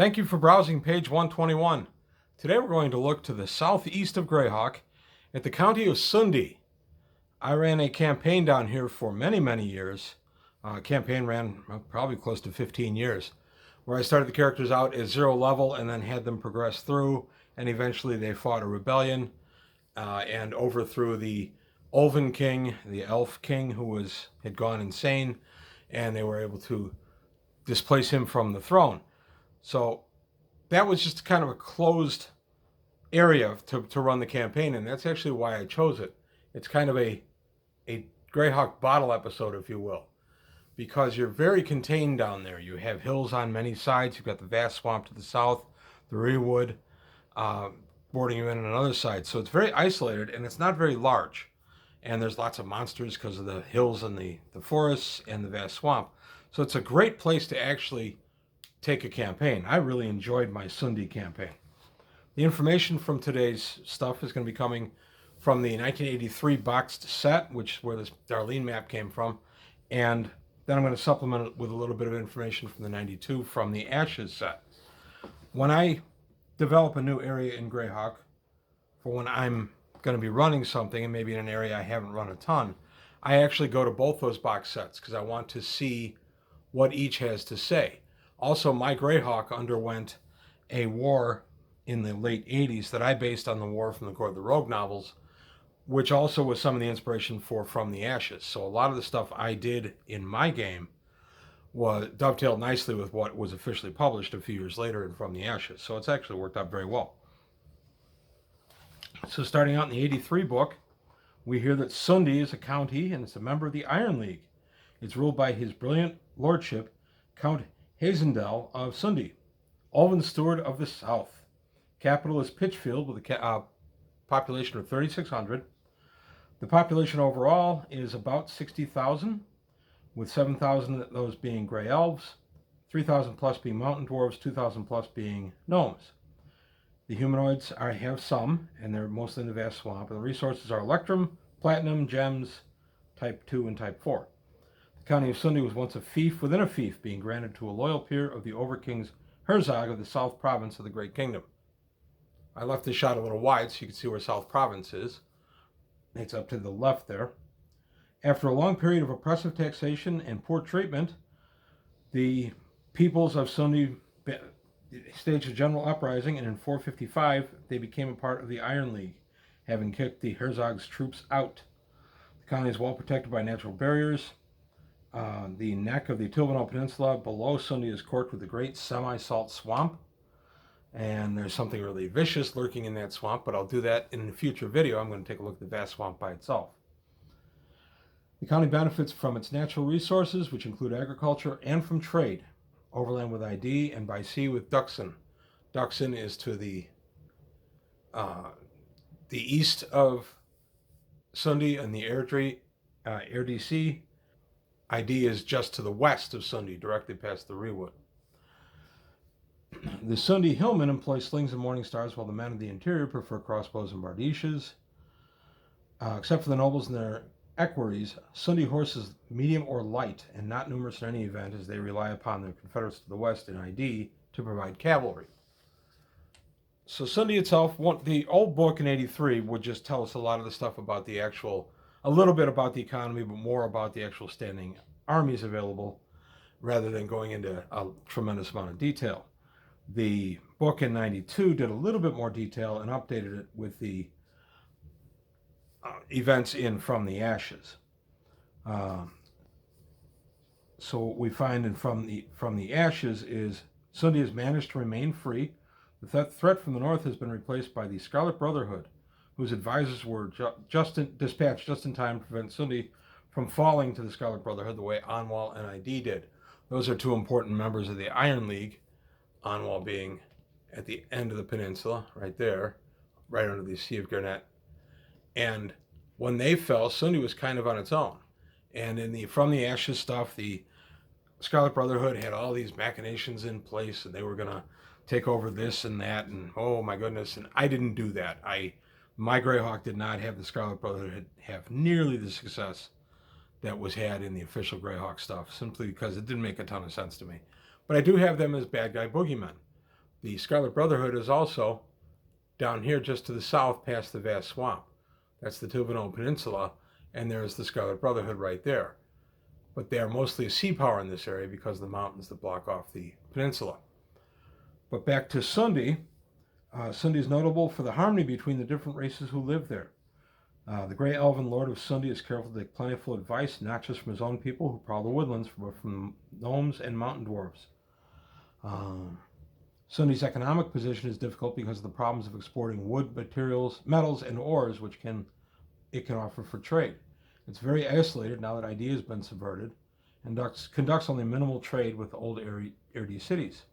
Thank you for browsing page 121. Today we're going to look to the southeast of Greyhawk at the county of Sunndi. I ran a campaign down here for many years. Campaign ran probably close to 15 years, where I started the characters out at 0 level and then had them progress through, and eventually they fought a rebellion and overthrew the Elven King, the Elf King, who had gone insane, and they were able to displace him from the throne. So that was just kind of a closed area to run the campaign, and that's actually why I chose it. It's kind of a Greyhawk bottle episode, if you will, because you're very contained down there. You have hills on many sides. You've got the vast swamp to the south, the Rearwood boarding you in on another side. So it's very isolated, and it's not very large. And there's lots of monsters because of the hills and the forests and the vast swamp. So it's a great place to actually take a campaign. I really enjoyed my Sunndi campaign. The information from today's stuff is going to be coming from the 1983 boxed set, which is where this Darlene map came from, and then I'm going to supplement it with a little bit of information from the 92 from the Ashes set. When I develop a new area in Greyhawk, for when I'm going to be running something, and maybe in an area I haven't run a ton, I actually go to both those box sets because I want to see what each has to say. Also, my Greyhawk underwent a war in the late 80s that I based on the War from the Court of the Rogue novels, which also was some of the inspiration for From the Ashes. So a lot of the stuff I did in my game was dovetailed nicely with what was officially published a few years later in From the Ashes. So it's actually worked out very well. So starting out in the 83 book, we hear that Sunndi is a county and it's a member of the Iron League. It's ruled by his brilliant lordship, Count Hazendel of Sunndi, Alvin Steward of the South. Capital is Pitchfield with a population of 3,600. The population overall is about 60,000, with 7,000 of those being gray elves, 3,000 plus being mountain dwarves, 2,000 plus being gnomes. The humanoids have some, and they're mostly in the vast swamp, and the resources are electrum, platinum, gems, type 2 and type 4. The county of Sunndi was once a fief within a fief, being granted to a loyal peer of the Overking's Herzog of the South Province of the Great Kingdom. I left this shot a little wide so you can see where South Province is. It's up to the left there. After a long period of oppressive taxation and poor treatment, the peoples of Sunndi staged a general uprising, and in 455 they became a part of the Iron League, having kicked the Herzog's troops out. The county is well protected by natural barriers. The neck of the Tilvanol Peninsula below Sunndi is corked with a great semi-salt swamp, and there's something really vicious lurking in that swamp, but I'll do that in a future video. I'm going to take a look at the vast swamp by itself. The county benefits from its natural resources, which include agriculture, and from trade, overland with ID and by sea with Duxon. Duxon is to the east of Sunndi and the Airdrie Sea. ID is just to the west of Sunndi, directly past the Rearwood. The Sunndi hillmen employ slings and morning stars, while the men of the interior prefer crossbows and bardishes. Except for the nobles and their equerries, Sunndi horses medium or light and not numerous in any event, as they rely upon their confederates to the west in ID to provide cavalry. So Sunndi itself, the old book in 83 would just tell us a lot of the stuff about a little bit about the economy, but more about the actual standing armies available, rather than going into a tremendous amount of detail. The book in 92 did a little bit more detail and updated it with the events in From the Ashes. So what we find from the Ashes is Sunndi has managed to remain free. The threat from the north has been replaced by the Scarlet Brotherhood, whose advisors were dispatched just in time to prevent Sunndi from falling to the Scarlet Brotherhood the way Anwal and ID did. Those are two important members of the Iron League, Anwal being at the end of the peninsula, right there, right under the Sea of Garnet. And when they fell, Sunndi was kind of on its own. And in the From the Ashes stuff, the Scarlet Brotherhood had all these machinations in place, and they were going to take over this and that, and oh my goodness, and I didn't do that. My Greyhawk did not have the Scarlet Brotherhood have nearly the success that was had in the official Greyhawk stuff, simply because it didn't make a ton of sense to me. But I do have them as bad guy boogeymen. The Scarlet Brotherhood is also down here just to the south past the vast swamp. That's the Tuvano Peninsula, and there's the Scarlet Brotherhood right there. But they are mostly a sea power in this area because of the mountains that block off the peninsula. But back to Sunndi. Sunndi is notable for the harmony between the different races who live there. The Grey Elven Lord of Sunndi is careful to take plentiful advice, not just from his own people who prowl the woodlands, but from gnomes and mountain dwarves. Sunddi's economic position is difficult because of the problems of exporting wood, materials, metals, and ores, which it can offer for trade. It's very isolated now that ID has been subverted, and conducts only minimal trade with old Erde cities.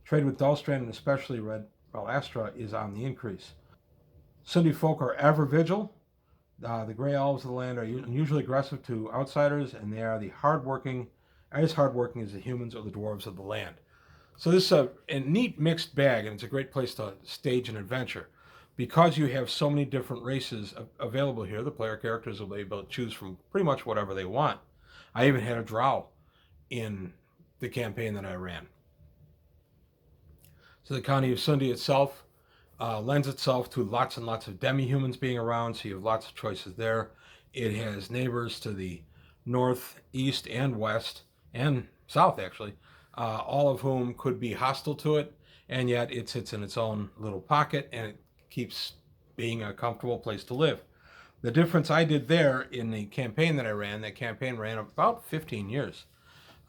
Trade with Dullstrand and especially Red Ralastra is on the increase. Sunndi folk are ever vigil. The Grey Elves of the land are unusually aggressive to outsiders, and they are as hardworking as the humans or the dwarves of the land. So this is a neat mixed bag, and it's a great place to stage an adventure. Because you have so many different races available here, the player characters will be able to choose from pretty much whatever they want. I even had a drow in the campaign that I ran. So the county of Sunndi itself lends itself to lots and lots of demi-humans being around, so you have lots of choices there. It has neighbors to the north, east, and west, and south actually, all of whom could be hostile to it, and yet it sits in its own little pocket, and it keeps being a comfortable place to live. The difference I did there in the campaign that I ran, that campaign ran about 15 years.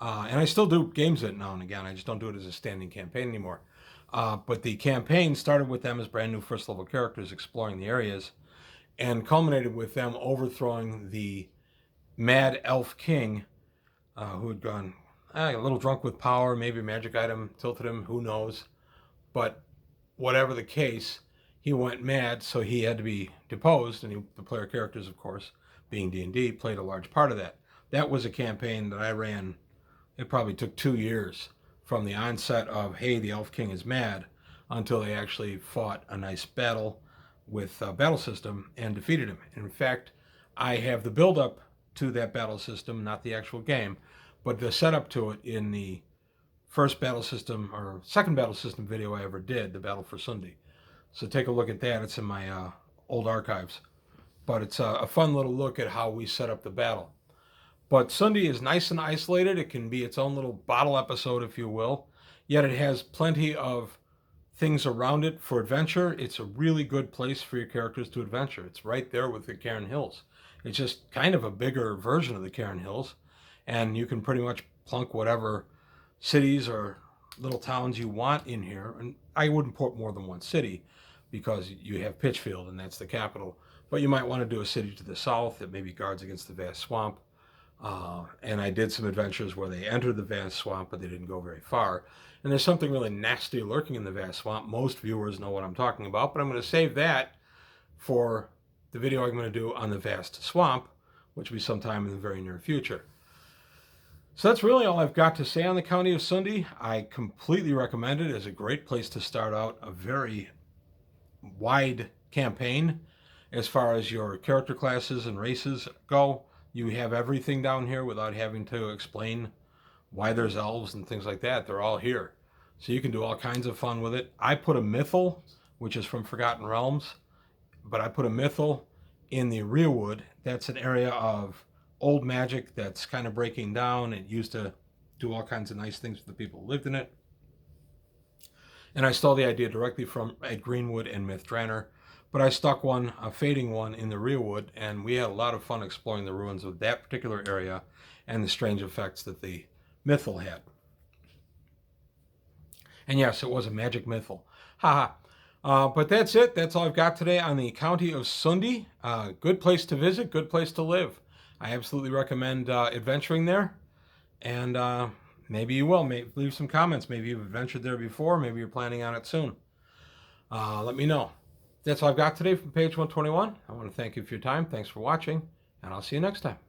And I still do games of it now and again, I just don't do it as a standing campaign anymore. But the campaign started with them as brand new first level characters exploring the areas, and culminated with them overthrowing the mad elf king who had gone a little drunk with power, maybe a magic item tilted him, who knows. But whatever the case, he went mad, so he had to be deposed, and the player characters, of course, being D&D, played a large part of that. That was a campaign that I ran. It probably took 2 years from the onset of, hey, the Elf King is mad, until they actually fought a nice battle with a battle system and defeated him. And in fact, I have the build-up to that battle system, not the actual game, but the setup to it in the first battle system, or second battle system video I ever did, the Battle for Sunndi. So take a look at that. It's in my old archives. But it's a fun little look at how we set up the battle. But Sunndi is nice and isolated. It can be its own little bottle episode, if you will. Yet it has plenty of things around it for adventure. It's a really good place for your characters to adventure. It's right there with the Cairn Hills. It's just kind of a bigger version of the Cairn Hills. And you can pretty much plunk whatever cities or little towns you want in here. And I wouldn't put more than one city, because you have Pitchfield, and that's the capital. But you might want to do a city to the south that maybe guards against the vast swamp. And I did some adventures where they entered the vast swamp, but they didn't go very far. And there's something really nasty lurking in the vast swamp. Most viewers know what I'm talking about, but I'm going to save that for the video I'm going to do on the vast swamp, which will be sometime in the very near future. So that's really all I've got to say on the County of Sunndi. I completely recommend it as a great place to start out a very wide campaign as far as your character classes and races go. You have everything down here without having to explain why there's elves and things like that. They're all here. So you can do all kinds of fun with it. I put a mythal, which is from Forgotten Realms, but I put a mythal in the Rearwood. That's an area of old magic that's kind of breaking down. It used to do all kinds of nice things for the people who lived in it. And I stole the idea directly from Ed Greenwood and Myth Dranner. But I stuck one, a fading one, in the Rearwood, and we had a lot of fun exploring the ruins of that particular area and the strange effects that the mythal had. And yes, it was a magic mythal. Haha. But that's it. That's all I've got today on the County of Sunndi. Good place to visit, good place to live. I absolutely recommend adventuring there. And maybe you will. Maybe leave some comments. Maybe you've adventured there before. Maybe you're planning on it soon. Let me know. That's all I've got today from page 121. I want to thank you for your time. Thanks for watching, and I'll see you next time.